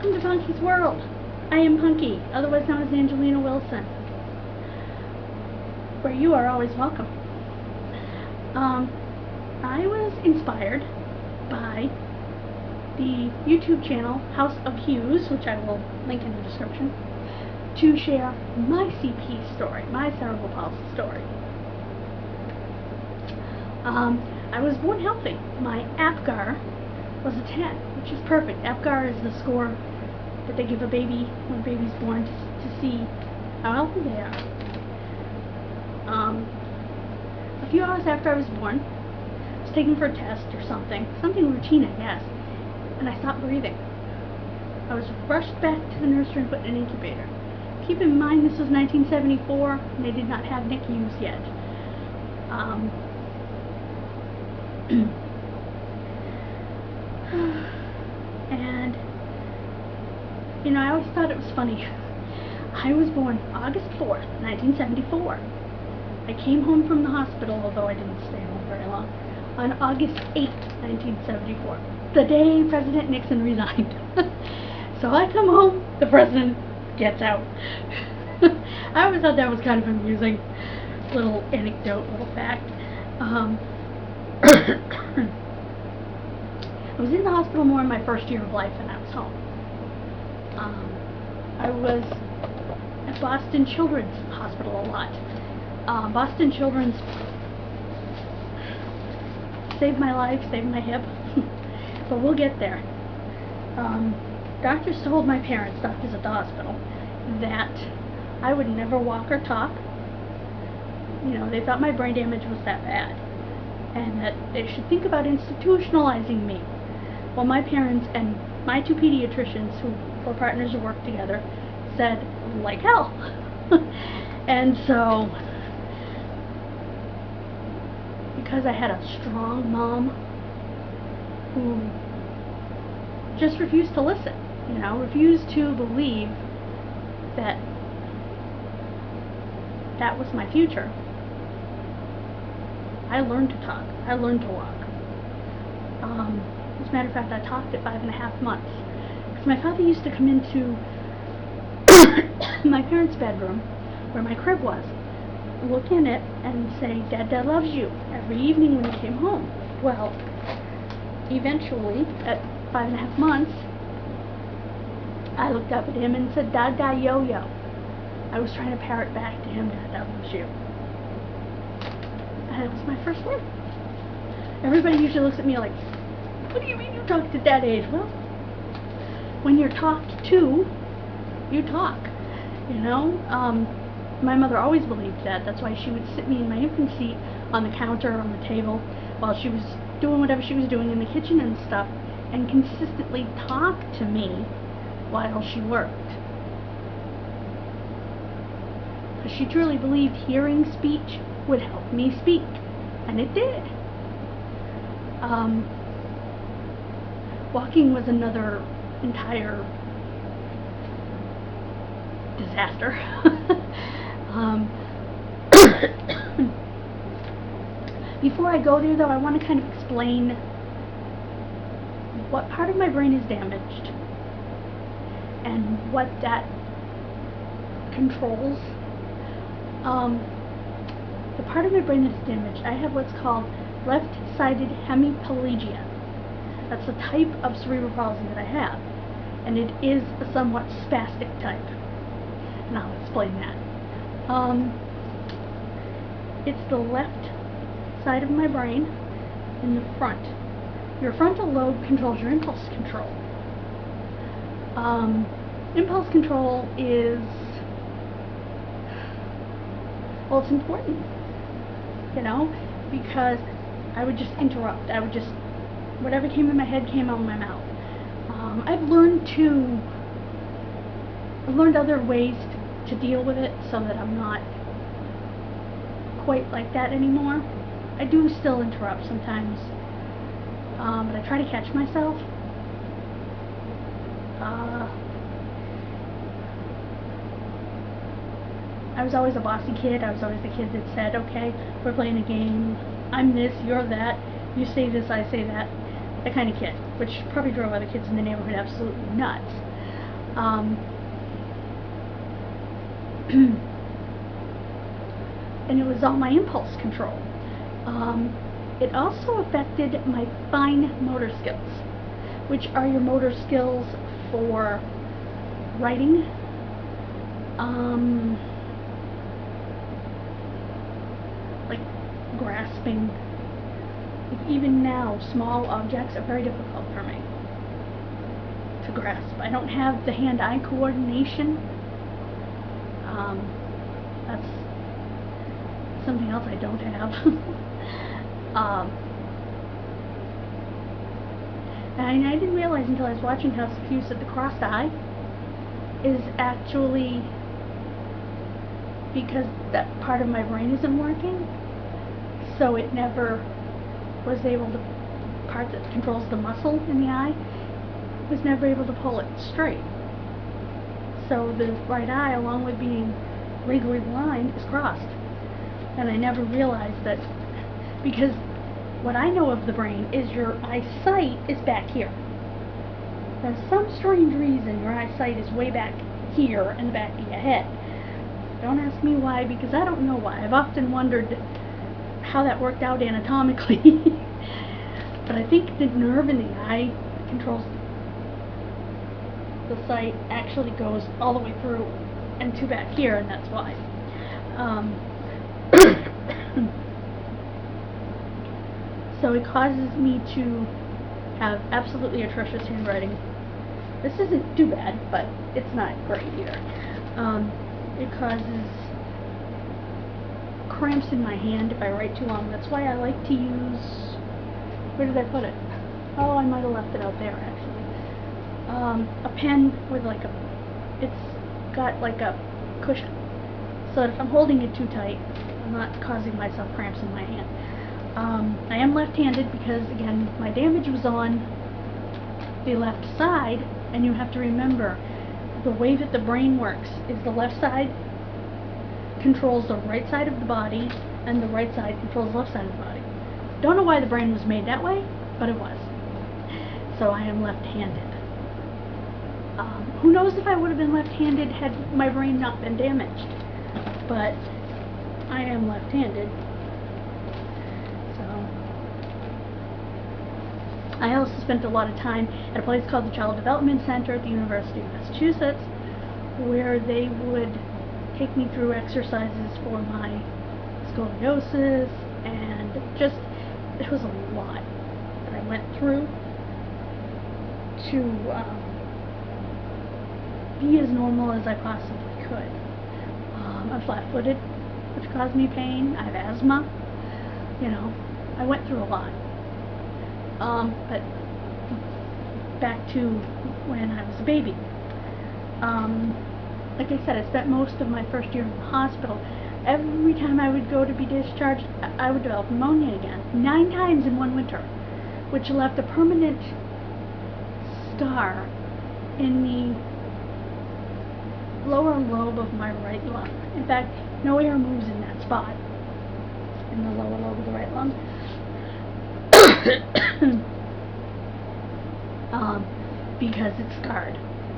Welcome to Punky's World. I am Punky, otherwise known as Angelina Wilson, where you are always welcome. I was inspired by the YouTube channel House of Hues, which I will link in the description, to share my CP story, my Cerebral Palsy story. I was born healthy. My APGAR was a 10, which is perfect. APGAR is the score that they give a baby when a baby's born to see how healthy they are. A few hours after I was born, I was taken for a test or something routine, I guess, and I stopped breathing. I was rushed back to the nursery and put in an incubator. Keep in mind this was 1974, and they did not have NICUs yet. And, you know, I always thought it was funny. I was born August 4th, 1974. I came home from the hospital, although I didn't stay home very long, on August 8th, 1974, the day President Nixon resigned. So I come home, the president gets out. I always thought that was kind of amusing. Little anecdote, little fact. I was in the hospital more in my first year of life than I was home. I was at Boston Children's Hospital a lot. Boston Children's saved my life, saved my hip, but we'll get there. Doctors told my parents, doctors at the hospital, that I would never walk or talk. You know, they thought my brain damage was that bad, and that they should think about institutionalizing me. Well, my parents and my two pediatricians, who were partners who worked together, said, like hell. And so, because I had a strong mom who just refused to listen, you know, refused to believe that that was my future, I learned to talk. I learned to walk. As a matter of fact, I talked at 5.5 months. Because my father used to come into my parents' bedroom, where my crib was, look in it and say, Dad loves you, every evening when he came home. Well, eventually, at 5.5 months, I looked up at him and said, Dada yo-yo. I was trying to parrot back to him, Dad loves you. And it was my first word. Everybody usually looks at me like, what do you mean you talked at that age? Well, when you're talked to, you talk, you know? My mother always believed that. That's why she would sit me in my infant seat on the counter or on the table while she was doing whatever she was doing in the kitchen and stuff, and consistently talk to me while she worked. Because she truly believed hearing speech would help me speak, and it did. Walking was another entire disaster. Before I go there, though, I want to kind of explain what part of my brain is damaged and what that controls. The part of my brain that's damaged, I have what's called left-sided hemiplegia. That's the type of cerebral palsy that I have, and it is a somewhat spastic type, and I'll explain that. It's the left side of my brain in the front. Your frontal lobe controls your impulse control. Impulse control is, well, it's important, you know, because I would just interrupt. I would just, whatever came in my head came out of my mouth. I've learned other ways to deal with it so that I'm not quite like that anymore. I do still interrupt sometimes, but I try to catch myself. I was always a bossy kid. I was always the kid that said, okay, we're playing a game, I'm this, you're that, you say this, I say that, that kind of kid, which probably drove other kids in the neighborhood absolutely nuts. Um, and it was all my impulse control. It also affected my fine motor skills, which are your motor skills for writing, like grasping. Like even now, small objects are very difficult for me to grasp. I don't have the hand-eye coordination. That's something else I don't have. And I didn't realize until I was watching how Suffuse that the crossed eye is actually because that part of my brain isn't working, so it never was able to, part that controls the muscle in the eye, was never able to pull it straight. So the right eye, along with being legally blind, is crossed. And I never realized that, because what I know of the brain is your eyesight is back here. For some strange reason, your eyesight is way back here in the back of your head. Don't ask me why, because I don't know why. I've often wondered how that worked out anatomically. But I think the nerve in the eye that controls the sight actually goes all the way through and to back here, and that's why. So it causes me to have absolutely atrocious handwriting. This isn't too bad, but it's not great either. It causes cramps in my hand if I write too long. That's why I like to use, where did I put it? Oh, I might have left it out there actually. A pen with like a, it's got like a cushion, so that if I'm holding it too tight, I'm not causing myself cramps in my hand. I am left-handed because, again, my damage was on the left side, and you have to remember the way that the brain works is the left side controls the right side of the body, and the right side controls the left side of the body. Don't know why the brain was made that way, but it was. So I am left-handed. Who knows if I would have been left-handed had my brain not been damaged, but I am left-handed. I also spent a lot of time at a place called the Child Development Center at the University of Massachusetts, where they would take me through exercises for my scoliosis, and just, it was a lot that I went through to be as normal as I possibly could. I'm flat-footed, which caused me pain. I have asthma. You know, I went through a lot. But back to when I was a baby. Like I said, I spent most of my first year in the hospital. Every time I would go to be discharged, I would develop pneumonia again. 9 times in one winter, which left a permanent scar in the lower lobe of my right lung. In fact, no air moves in that spot, in the lower lobe of the right lung. Because it's scarred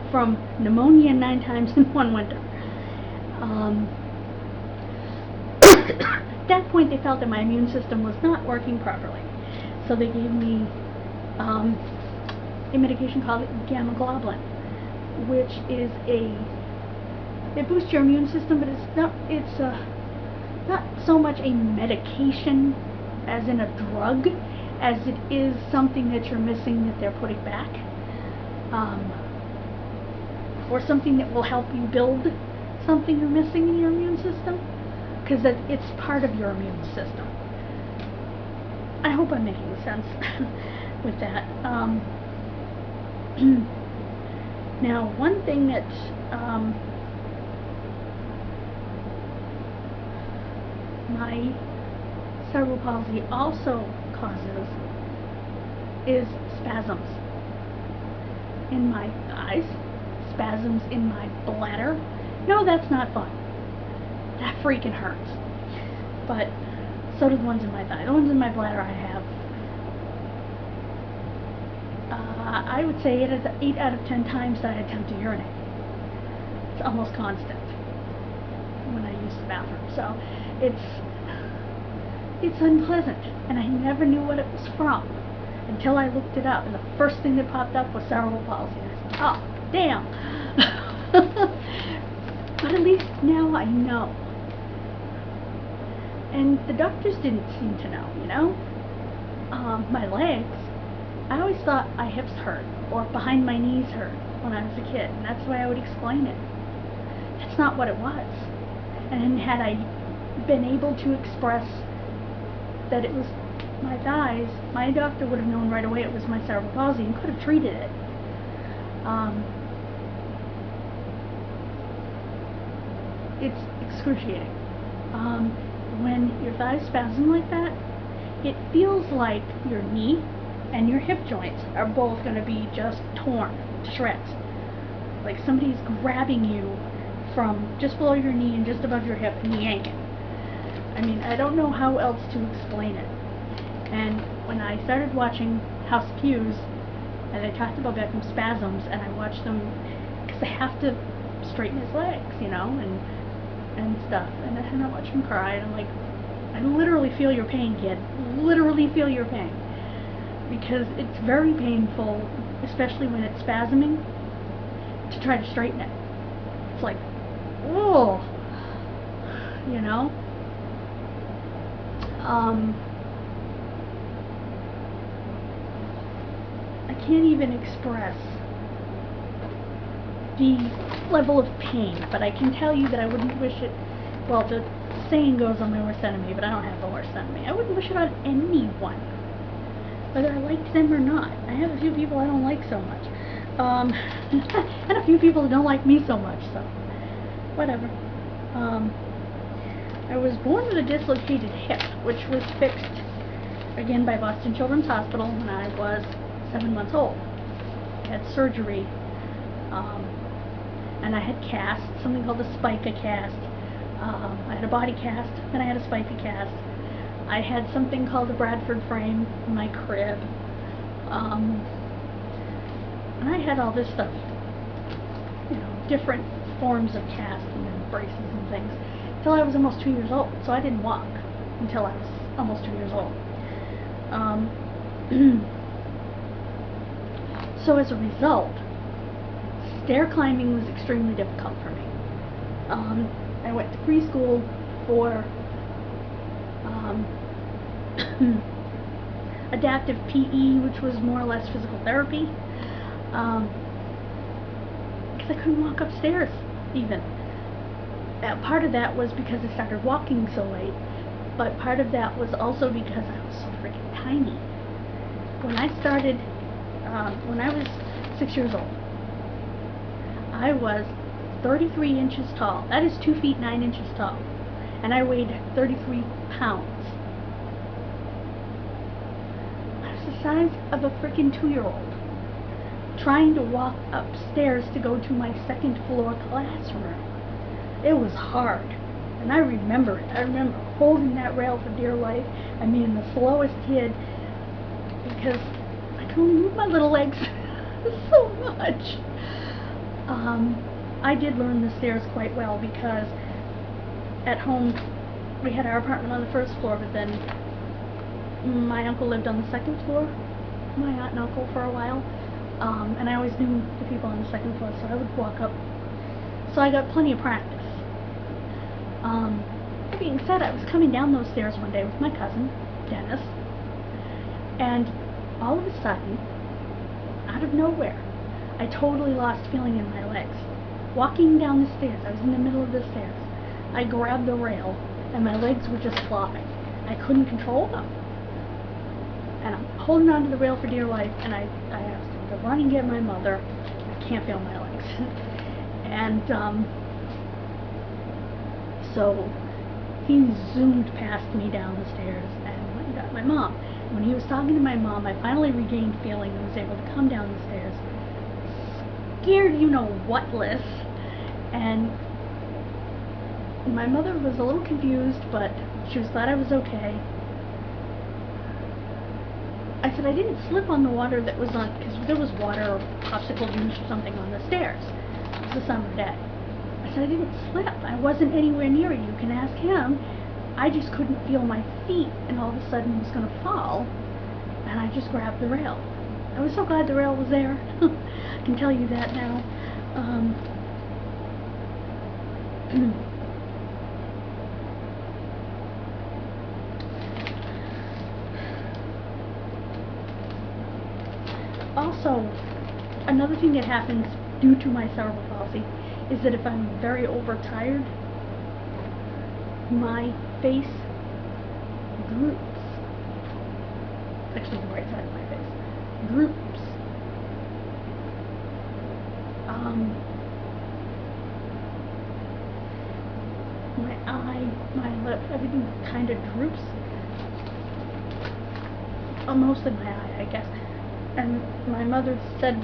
from pneumonia 9 times in one winter. At that point, they felt that my immune system was not working properly, so they gave me a medication called gamma globulin, which is it boosts your immune system, but it's not so much a medication as in a drug, as it is something that you're missing that they're putting back, or something that will help you build something you're missing in your immune system, because it's part of your immune system. I hope I'm making sense with that. Now, one thing that my cerebral palsy also causes is spasms in my thighs, spasms in my bladder. No, that's not fun. That freaking hurts. But so do the ones in my thigh. The ones in my bladder I have, I would say 8 out of 10 times that I attempt to urinate. It's almost constant when I use the bathroom. So it's unpleasant, and I never knew what it was from until I looked it up, and the first thing that popped up was cerebral palsy. And I said, oh, damn. But at least now I know. And the doctors didn't seem to know, you know? My legs, I always thought my hips hurt, or behind my knees hurt when I was a kid, and that's the way I would explain it. That's not what it was. And had I been able to express that it was my thighs, my doctor would have known right away it was my cerebral palsy and could have treated it. It's excruciating. When your thighs spasm like that, it feels like your knee and your hip joints are both going to be just torn to shreds. Like somebody's grabbing you from just below your knee and just above your hip and yanking. I mean, I don't know how else to explain it. And when I started watching House of Hughes, and they talked about Beckham's spasms, and I watched them, because I have to straighten his legs, you know, and stuff, and I watch him cry, and I'm like, I literally feel your pain, kid. Literally feel your pain. Because it's very painful, especially when it's spasming, to try to straighten it. It's like, whoa, you know? I can't even express the level of pain, but I can tell you that I wouldn't wish it, well, the saying goes, I'm my worst enemy, but I don't have the worst enemy. I wouldn't wish it on anyone, whether I liked them or not. I have a few people I don't like so much, and a few people that don't like me so much, so whatever. I was born with a dislocated hip, which was fixed again by Boston Children's Hospital when I was 7 months old. I had surgery, and I had casts, something called a spica cast. I had a body cast, then I had a spica cast. I had something called a Bradford frame in my crib, and I had all this stuff, you know, different forms of casts and braces and things, until I was almost 2 years old. So I didn't walk until I was almost 2 years old. So as a result, stair climbing was extremely difficult for me. I went to preschool for adaptive PE, which was more or less physical therapy, because I couldn't walk upstairs even. Part of that was because I started walking so late, but part of that was also because I was so freaking tiny. When I started, when I was 6 years old, I was 33 inches tall. That is 2 feet 9 inches tall. And I weighed 33 pounds. I was the size of a freaking 2-year-old. Trying to walk upstairs to go to my second floor classroom. It was hard. And I remember it. I remember holding that rail for dear life. I mean, the slowest kid, because I could only move my little legs so much. I did learn the stairs quite well, because at home we had our apartment on the first floor, but then my uncle lived on the second floor, my aunt and uncle, for a while, and I always knew the people on the second floor, so I would walk up. So I got plenty of practice. That being said, I was coming down those stairs one day with my cousin, Dennis, and all of a sudden, out of nowhere, I totally lost feeling in my legs. Walking down the stairs, I was in the middle of the stairs. I grabbed the rail, and my legs were just flopping. I couldn't control them. And I'm holding onto the rail for dear life, and I asked him to run and get my mother. I can't feel my legs. And so he zoomed past me down the stairs and went and got my mom. When he was talking to my mom, I finally regained feeling and was able to come down the stairs, scared you-know-what-less, and my mother was a little confused, but she was glad I was okay. I said I didn't slip on the water that was on, because there was water or popsicle juice or something on the stairs. It was a summer day. said, I didn't slip. I wasn't anywhere near it. You can ask him. I just couldn't feel my feet, and all of a sudden was going to fall, and I just grabbed the rail. I was so glad the rail was there. I can tell you that now. Also, another thing that happens due to my cerebral palsy is that if I'm very overtired, my face droops. Actually, the right side of my face droops. My eye, my lip, everything kind of droops. Mostly my eye, I guess. And my mother said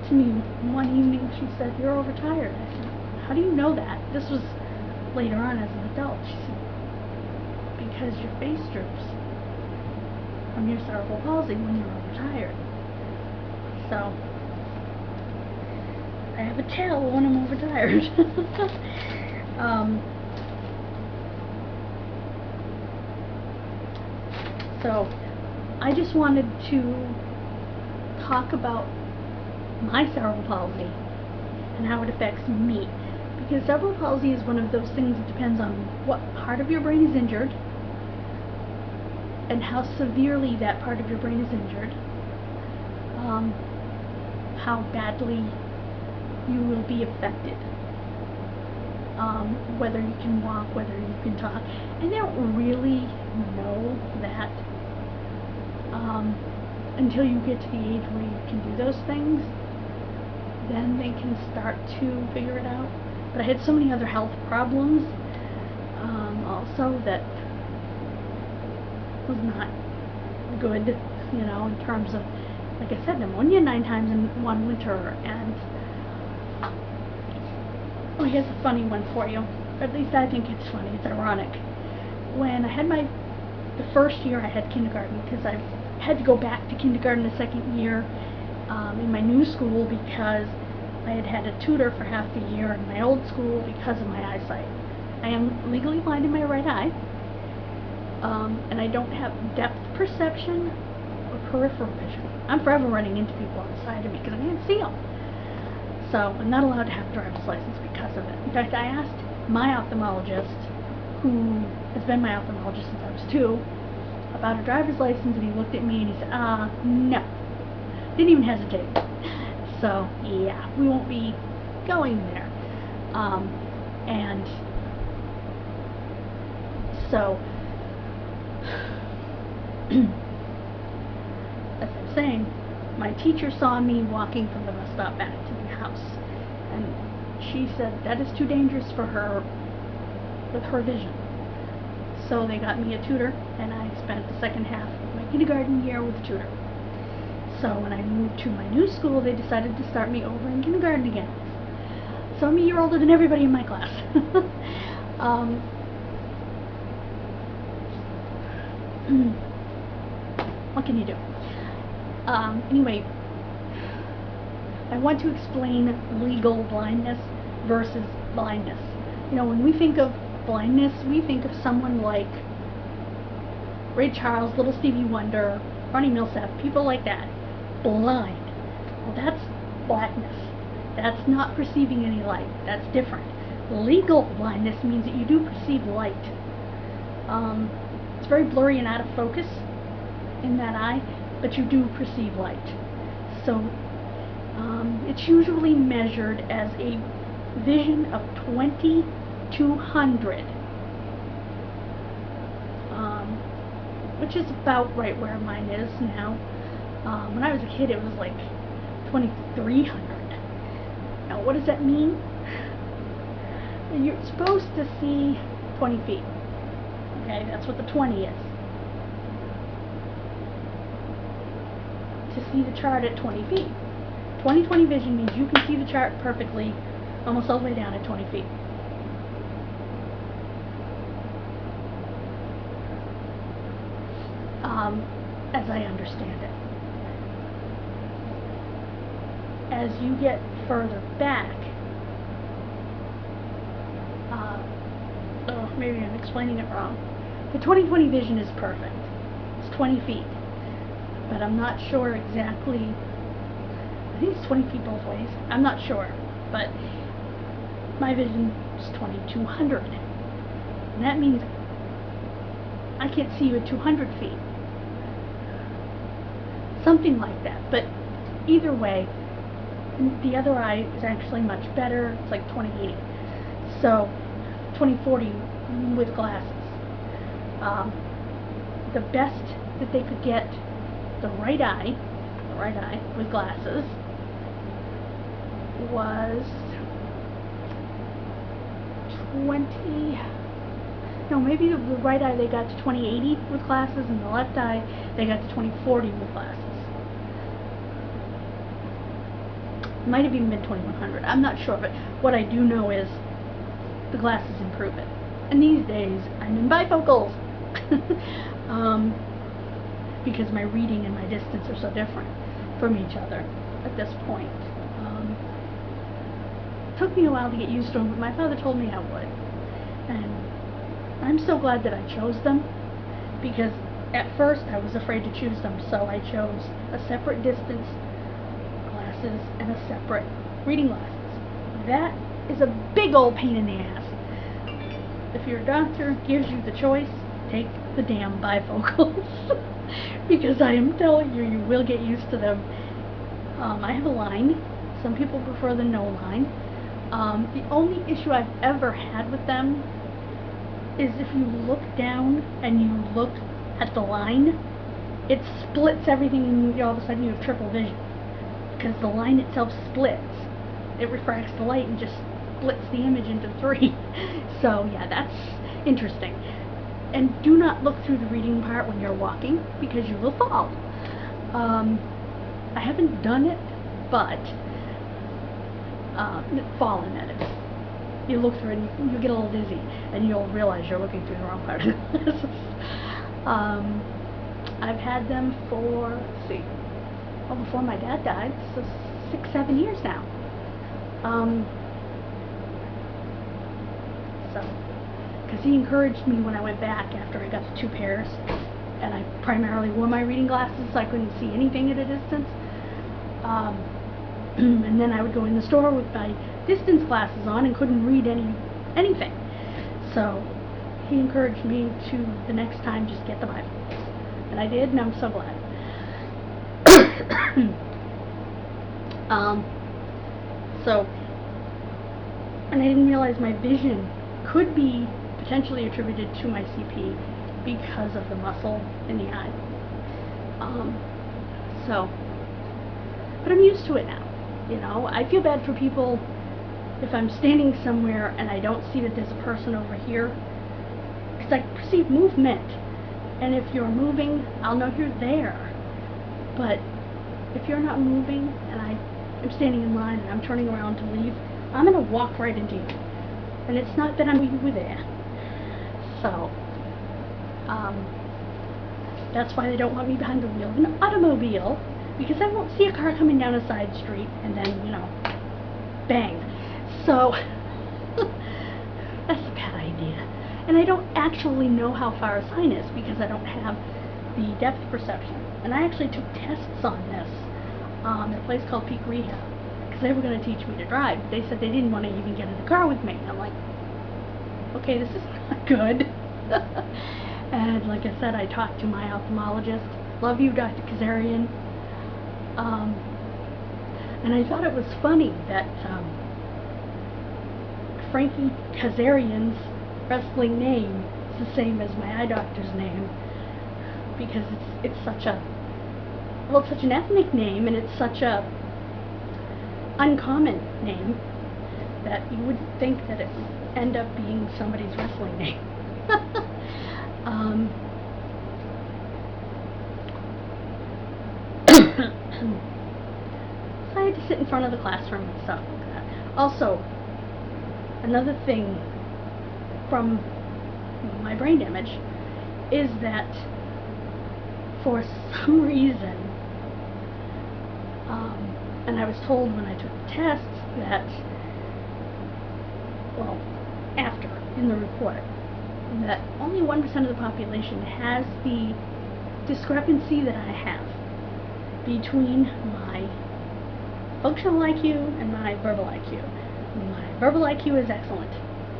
to me one evening, she said, "You're overtired." I said, "How do you know that?" This was later on as an adult. She said, "Because your face droops from your cerebral palsy when you're overtired." So, I have a tail when I'm overtired. So, I just wanted to talk about my cerebral palsy and how it affects me, because cerebral palsy is one of those things that depends on what part of your brain is injured and how severely that part of your brain is injured, how badly you will be affected, whether you can walk, whether you can talk, and they don't really know that until you get to the age where you can do those things. Then they can start to figure it out. But I had so many other health problems also that was not good, you know, in terms of, like I said, pneumonia 9 times in one winter. And oh, here's a funny one for you. Or at least I think it's funny. It's ironic. When I had the first year I had kindergarten, because I had to go back to kindergarten the second year in my new school because I had had a tutor for half the year in my old school because of my eyesight. I am legally blind in my right eye, and I don't have depth perception or peripheral vision. I'm forever running into people on the side of me because I can't see them. So I'm not allowed to have a driver's license because of it. In fact, I asked my ophthalmologist, who has been my ophthalmologist since I was 2, about a driver's license, and he looked at me and he said, no. Didn't even hesitate. So, yeah, we won't be going there. And so, as I was saying, my teacher saw me walking from the bus stop back to the house, and she said that is too dangerous for her with her vision. So they got me a tutor, and I spent the second half of my kindergarten year with a tutor. So when I moved to my new school, they decided to start me over in kindergarten again. So I'm a year older than everybody in my class. What can you do? Anyway, I want to explain legal blindness versus blindness. You know, when we think of blindness, we think of someone like Ray Charles, Little Stevie Wonder, Barney Millsap, people like that. Blind. Well, that's blackness. That's not perceiving any light. That's different. Legal blindness means that you do perceive light. It's very blurry and out of focus in that eye, but you do perceive light. So it's usually measured as a vision of 20/200, which is about right where mine is now. When I was a kid, it was like 2300. Now, what does that mean? You're supposed to see 20 feet. Okay, that's what the 20 is. To see the chart at 20 feet. 20/20 vision means you can see the chart perfectly, almost all the way down at 20 feet. As I understand it. As you get further back, maybe I'm explaining it wrong. The 20/20 vision is perfect. It's 20 feet. But I'm not sure exactly. I think it's 20 feet both ways. I'm not sure. But my vision is 2200. And that means I can't see you at 200 feet. Something like that. But either way, the other eye is actually much better. It's like 20/80. So 20/40 with glasses. The best that they could get the right eye with glasses was 20. No, maybe the right eye they got to 20/80 with glasses, and the left eye they got to 20/40 with glasses. It might have even been 2100. I'm not sure, but what I do know is the glasses improve it. And these days, I'm in bifocals. Because my reading and my distance are so different from each other at this point. It took me a while to get used to them, but my father told me I would. And I'm so glad that I chose them, because at first I was afraid to choose them, so I chose a separate distance glasses and a separate reading glasses. That is a big old pain in the ass. If your doctor gives you the choice, take the damn bifocals. Because I am telling you, you will get used to them. I have a line. Some people prefer the no line. The only issue I've ever had with them is if you look down and you look at the line, it splits everything and all of a sudden you have triple vision. Because the line itself splits. It refracts the light and just splits the image into 3. So yeah, that's interesting. And do not look through the reading part when you're walking, because you will fall. I haven't done it, but fallen at it. You look through it and you get a little dizzy, and you'll realize you're looking through the wrong part of the glasses. I've had them for, let's see, well, before my dad died, so 6-7 years now. Because he encouraged me when I went back after I got the 2 pairs, and I primarily wore my reading glasses so I couldn't see anything at a distance. And then I would go in the store with my distance glasses on and couldn't read anything. So he encouraged me to, the next time, just get the bifocals. And I did, and I'm so glad. And I didn't realize my vision could be potentially attributed to my CP because of the muscle in the eye. But I'm used to it now. You know, I feel bad for people if I'm standing somewhere and I don't see that there's a person over here, because I perceive movement, and if you're moving, I'll know you're there. But if you're not moving and I am standing in line and I'm turning around to leave, I'm going to walk right into you. And it's not that you were there. So, that's why they don't want me behind the wheel of an automobile, because I won't see a car coming down a side street and then, you know, bang. So, that's a bad idea. And I don't actually know how far a sign is because I don't have the depth perception. And I actually took tests on this at a place called Peak Rehab, because they were going to teach me to drive. They said they didn't want to even get in the car with me. I'm like, okay, this is not good. And like I said, I talked to my ophthalmologist. Love you, Dr. Kazarian. And I thought it was funny that Frankie Kazarian's wrestling name is the same as my eye doctor's name, because it's such a, well, it's such an ethnic name, and it's such a uncommon name that you would think that it would end up being somebody's wrestling name. So I had to sit in front of the classroom and stuff like that. Also, another thing from my brain damage is that for some reason, and I was told when I took the tests that, well, after, in the report, that only 1% of the population has the discrepancy that I have between my functional IQ and my verbal IQ. My verbal IQ is excellent.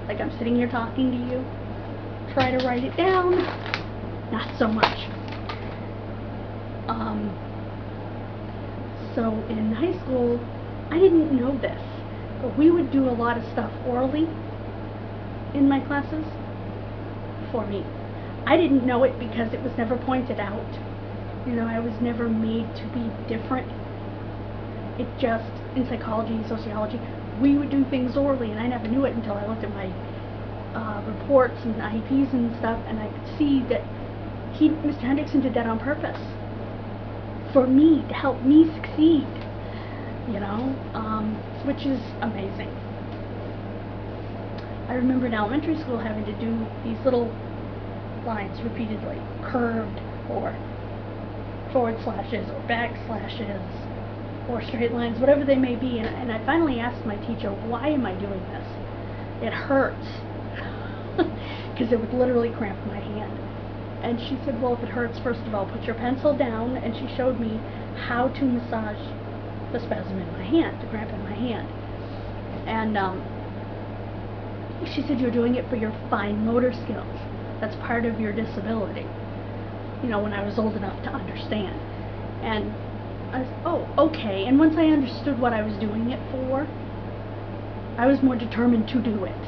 Like, I'm sitting here talking to you, try to write it down, not so much. So in high school, I didn't know this, but we would do a lot of stuff orally in my classes for me. I didn't know it because it was never pointed out. You know, I was never made to be different. It just, in psychology and sociology, we would do things orally, and I never knew it until I looked at my reports and IEPs and stuff, and I could see that Mr. Hendrickson did that on purpose for me, to help me succeed, you know, which is amazing. I remember in elementary school having to do these little lines repeatedly, curved, or forward slashes, or back slashes, or straight lines, whatever they may be, and I finally asked my teacher, why am I doing this? It hurts, because it would literally cramp my hand. And she said, well, if it hurts, first of all, put your pencil down, and she showed me how to massage the spasm in my hand, the cramp in my hand. And she said, you're doing it for your fine motor skills. That's part of your disability. You know, when I was old enough to understand. And I said, oh, okay. And once I understood what I was doing it for, I was more determined to do it.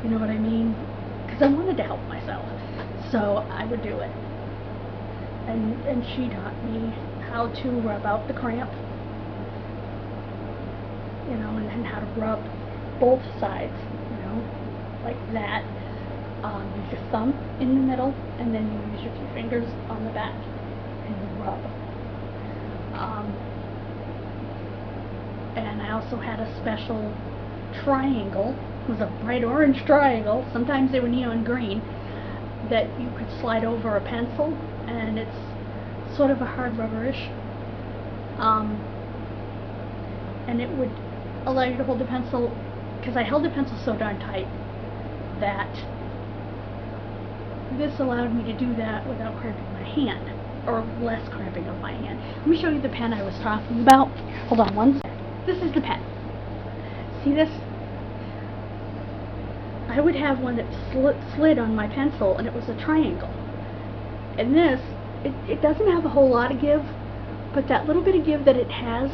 You know what I mean? Because I wanted to help myself. So I would do it. And she taught me how to rub out the cramp. You know, and how to rub both sides, you know, like that. Use your thumb in the middle, and then you use your few fingers on the back, and you rub. And I also had a special triangle. It was a bright orange triangle. Sometimes they were neon green, that you could slide over a pencil, and it's sort of a hard rubberish. And it would allow you to hold the pencil, because I held the pencil so darn tight that this allowed me to do that without cramping my hand, or less cramping of my hand. Let me show you the pen I was talking about. Hold on one sec. This is the pen. See this? I would have one that slid on my pencil, and it was a triangle. And this, it doesn't have a whole lot of give, but that little bit of give that it has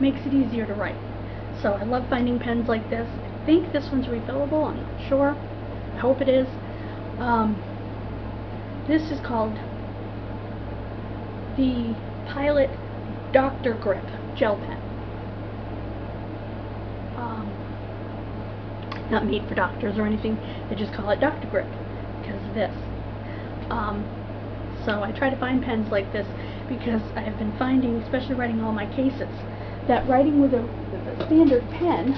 makes it easier to write. So I love finding pens like this. I think this one's refillable, I'm not sure. I hope it is. This is called the Pilot Dr. Grip Gel Pen. Not made for doctors or anything, they just call it Dr. Grip because of this. So I try to find pens like this because I have been finding, especially writing all my cases, that writing with a standard pen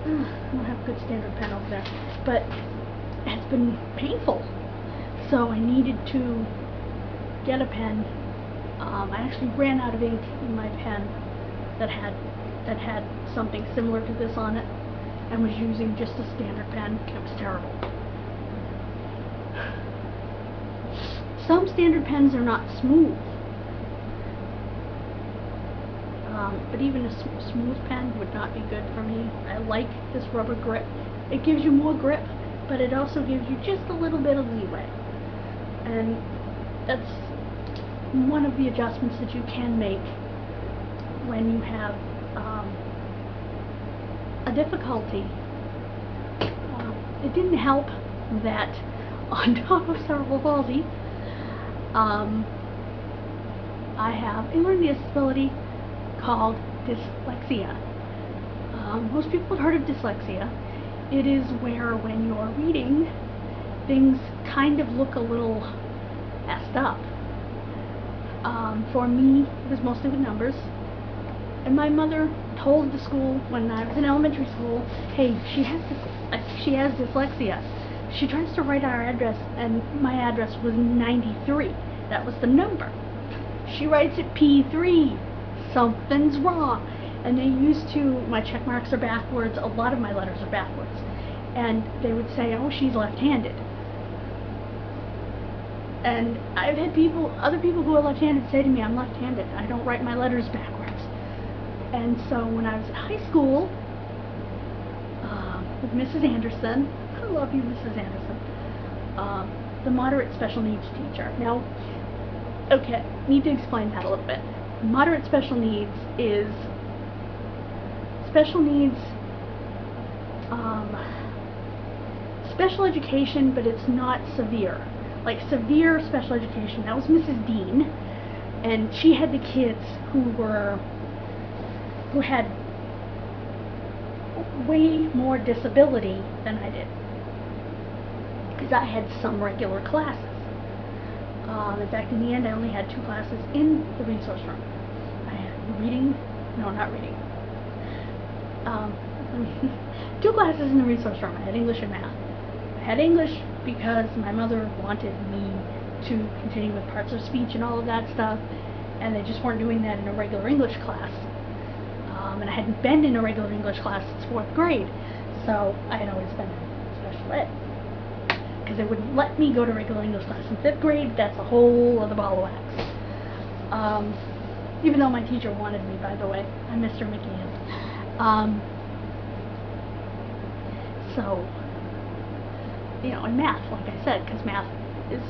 I don't have a good standard pen over there, but it's been painful. So I needed to get a pen. I actually ran out of ink in my pen that had something similar to this on it, and was using just a standard pen. It was terrible. Some standard pens are not smooth, but even a smooth pen would not be good for me. I like this rubber grip. It gives you more grip, but it also gives you just a little bit of leeway, and that's one of the adjustments that you can make when you have a difficulty. It didn't help that on top of cerebral palsy, I have a learning disability called dyslexia. Most people have heard of dyslexia. It is where when you're reading, things kind of look a little messed up. For me, it was mostly with numbers. And my mother told the school when I was in elementary school, hey, she has dyslexia. She tries to write our address, and my address was 93. That was the number. She writes it P3. Something's wrong. And they used to, my check marks are backwards, a lot of my letters are backwards. And they would say, oh, she's left-handed. And I've had other people who are left-handed say to me, I'm left-handed, I don't write my letters backwards. And so when I was in high school, with Mrs. Anderson, I love you, Mrs. Anderson, the moderate special needs teacher. Now, okay, need to explain that a little bit. Moderate special needs is special needs, special education, but it's not severe. Like severe special education, that was Mrs. Dean, and she had the kids who had way more disability than I did, because I had some regular classes. In fact, in the end, I only had 2 classes in the resource room. I had reading, no, not reading. 2 classes in the resource room. I had English and math. I had English because my mother wanted me to continue with parts of speech and all of that stuff, and they just weren't doing that in a regular English class. And I hadn't been in a regular English class since 4th grade, so I had always been in special ed. Because they wouldn't let me go to regular English class in 5th grade, that's a whole other ball of wax. Even though my teacher wanted me, by the way. I missed her McGann. So, you know, and math, like I said, because math is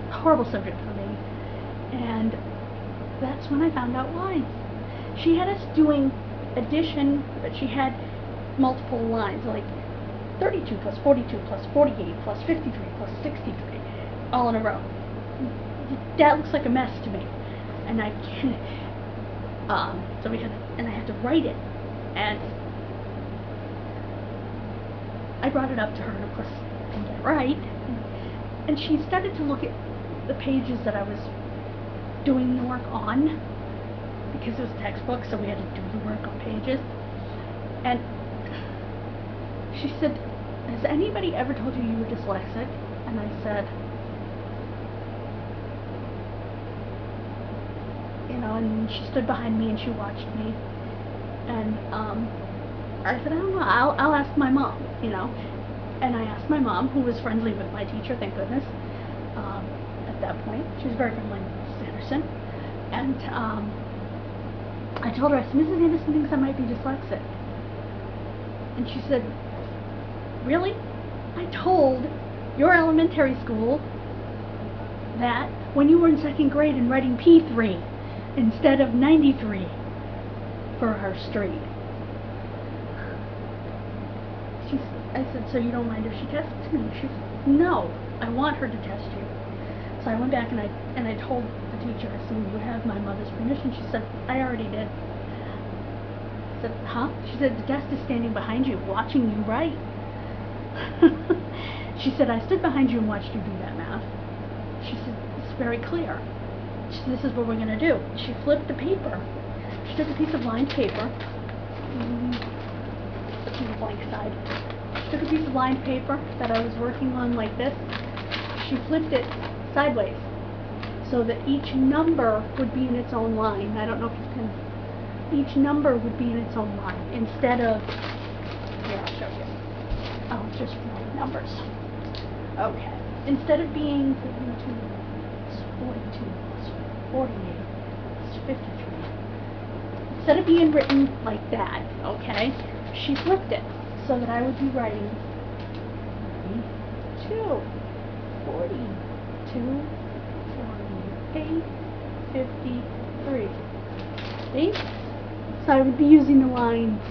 a horrible subject for me. And that's when I found out why. She had us doing addition, but she had multiple lines, like 32 plus 42 plus 48 plus 53 plus 63, all in a row. That looks like a mess to me, and I can't. So I had to write it, and I brought it up to her, and of course I didn't get it right. And she started to look at the pages that I was doing the work on, because it was a textbook, so we had to do the work on pages. And she said, has anybody ever told you you were dyslexic? And I said, you know, and she stood behind me and she watched me. And I said, I don't know, I'll ask my mom, you know. And I asked my mom, who was friendly with my teacher, thank goodness, at that point. She was very friendly with Mrs. Anderson. And I told her, I said, Mrs. Anderson thinks I might be dyslexic. And she said, really? I told your elementary school that when you were in 2nd grade and writing P3 instead of 93 for our street. I said, so you don't mind if she tests me? She said, no, I want her to test you. So I went back and I told the teacher, I said, you have my mother's permission? She said, I already did. I said, huh? She said, the test is standing behind you, watching you write. She said, I stood behind you and watched you do that math. She said, it's very clear. She said, this is what we're going to do. She flipped the paper. She took a piece of lined paper, the blank side. She took a piece of lined paper that I was working on like this. She flipped it sideways so that each number would be in its own line. I don't know if you can. Each number would be in its own line instead of, here, I'll show you. Oh, just numbers. Okay. Instead of being 42 plus 42 plus 48 plus 53. Instead of being written like that, okay, she flipped it so that I would be writing 42, 42, 48, 53. See? So I would be using the lines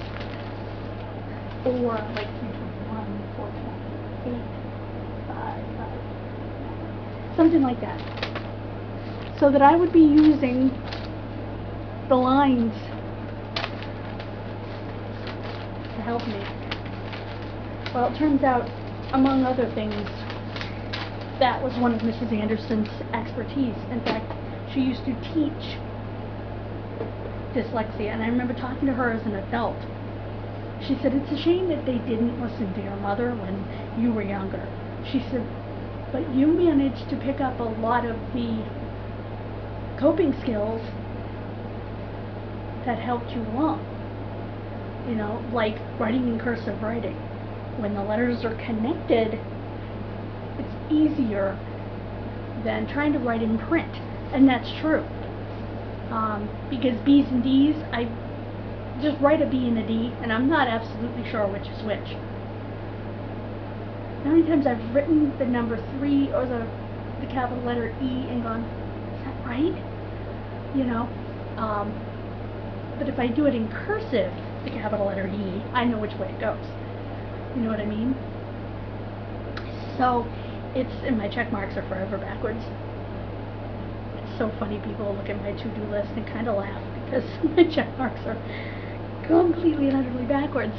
for like 321, 428, 5, something like that. So that I would be using the lines to help me. Well, it turns out, among other things, that was one of Mrs. Anderson's expertise. In fact, she used to teach dyslexia, and I remember talking to her as an adult. She said, it's a shame that they didn't listen to your mother when you were younger. She said, but you managed to pick up a lot of the coping skills that helped you along. You know, like writing in cursive writing. When the letters are connected, it's easier than trying to write in print. And that's true. Because B's and D's, I just write a B and a D, and I'm not absolutely sure which is which. How many times I've written the number 3 or the capital letter E and gone, is that right? You know? But if I do it in cursive, the capital letter E, I know which way it goes. You know what I mean? So, and my check marks are forever backwards. It's so funny, people look at my to-do list and kind of laugh because my check marks are completely and utterly backwards.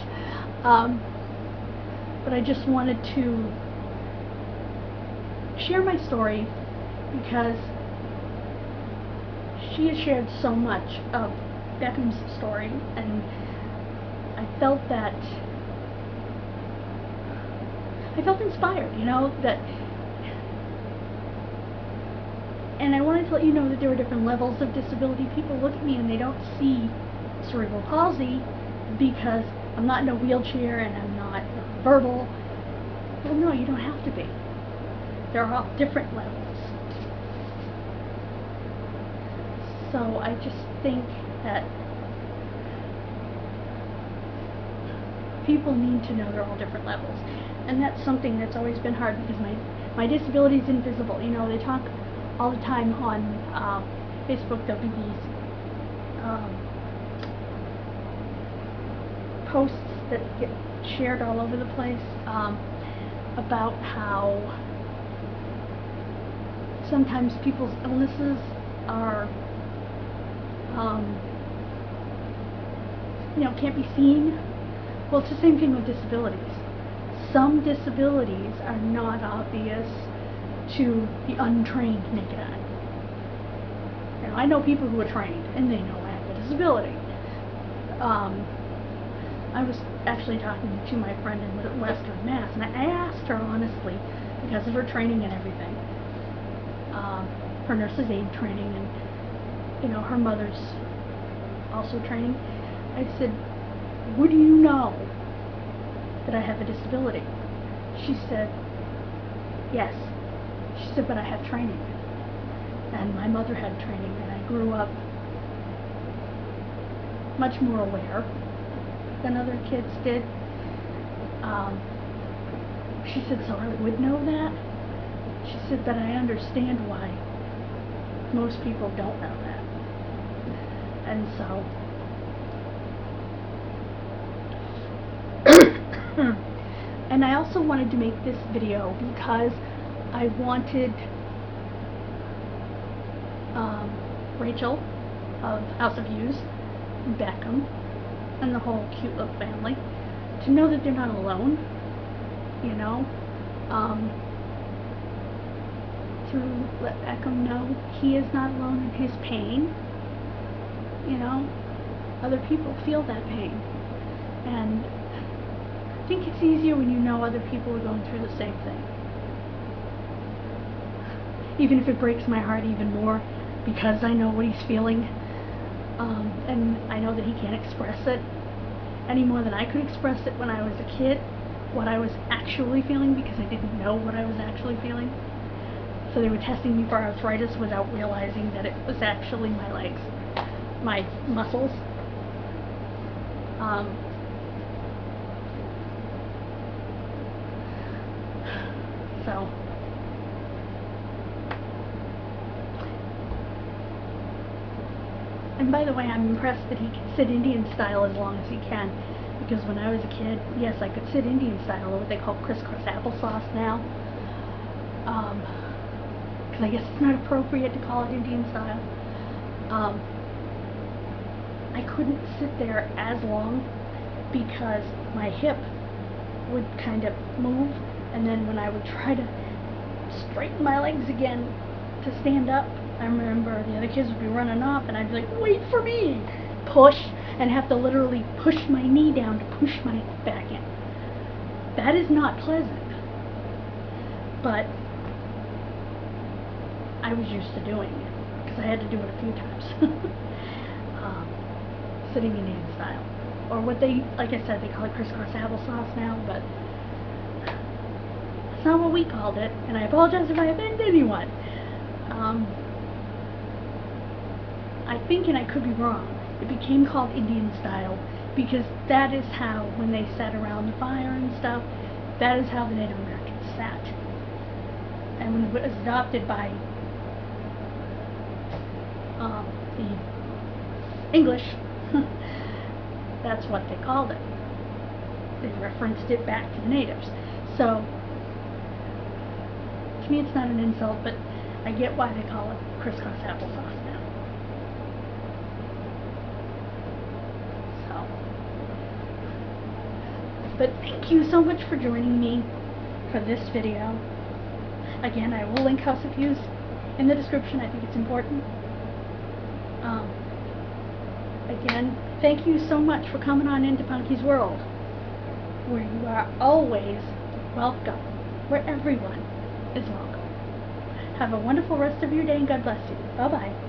But I just wanted to share my story because she has shared so much of Beckham's story, and I felt inspired, you know, and I wanted to let you know that there are different levels of disability. People look at me and they don't see cerebral palsy because I'm not in a wheelchair and I'm not verbal. Well, no, you don't have to be. There are all different levels. So I just think that people need to know they're all different levels. And that's something that's always been hard because my disability is invisible. You know, they talk all the time on Facebook. There'll be these posts that get shared all over the place about how sometimes people's illnesses are you know, can't be seen. Well, it's the same thing with disabilities. Some disabilities are not obvious to the untrained naked eye. You know, I know people who are trained and they know I have a disability. I was actually talking to my friend in Western Mass, and I asked her honestly, because of her training and everything, her nurse's aid training, and you know, her mother's also training. I said, "Would you know that I have a disability?" She said, "Yes." She said, "But I have training, and my mother had training, and I grew up much more aware than other kids did." She said, "So I would know that?" She said, "But I understand why most people don't know that." And so and I also wanted to make this video because I wanted Rachel of House of Views, Beckham, and the whole cute little family to know that they're not alone, you know, to let Beckham know he is not alone in his pain. You know, other people feel that pain, and I think it's easier when you know other people are going through the same thing, even if it breaks my heart even more because I know what he's feeling, and I know that he can't express it any more than I could express it when I was a kid, what I was actually feeling, because I didn't know what I was actually feeling. So they were testing me for arthritis without realizing that it was actually my legs, my muscles. So and by the way, I'm impressed that he can sit Indian style as long as he can, because when I was a kid, yes, I could sit Indian style, or what they call crisscross applesauce now, because I guess it's not appropriate to call it Indian style. I couldn't sit there as long because my hip would kind of move, and then when I would try to straighten my legs again to stand up, I remember the other kids would be running off and I'd be like, "Wait for me!" Push, and have to literally push my knee down to push my back in. That is not pleasant, but I was used to doing it because I had to do it a few times. Sitting Indian style. or what they, like I said, they call it crisscross applesauce now, but that's not what we called it, and I apologize if I offend anyone. I think, and I could be wrong, it became called Indian style because that is how, when they sat around the fire and stuff, that is how the Native Americans sat. And when it was adopted by the English, that's what they called it. They referenced it back to the natives. So, to me it's not an insult, but I get why they call it crisscross applesauce now. So, but thank you so much for joining me for this video. Again, I will link House of Views in the description. I think it's important. Again, thank you so much for coming on into Punky's World, where you are always welcome, where everyone is welcome. Have a wonderful rest of your day, and God bless you. Bye-bye.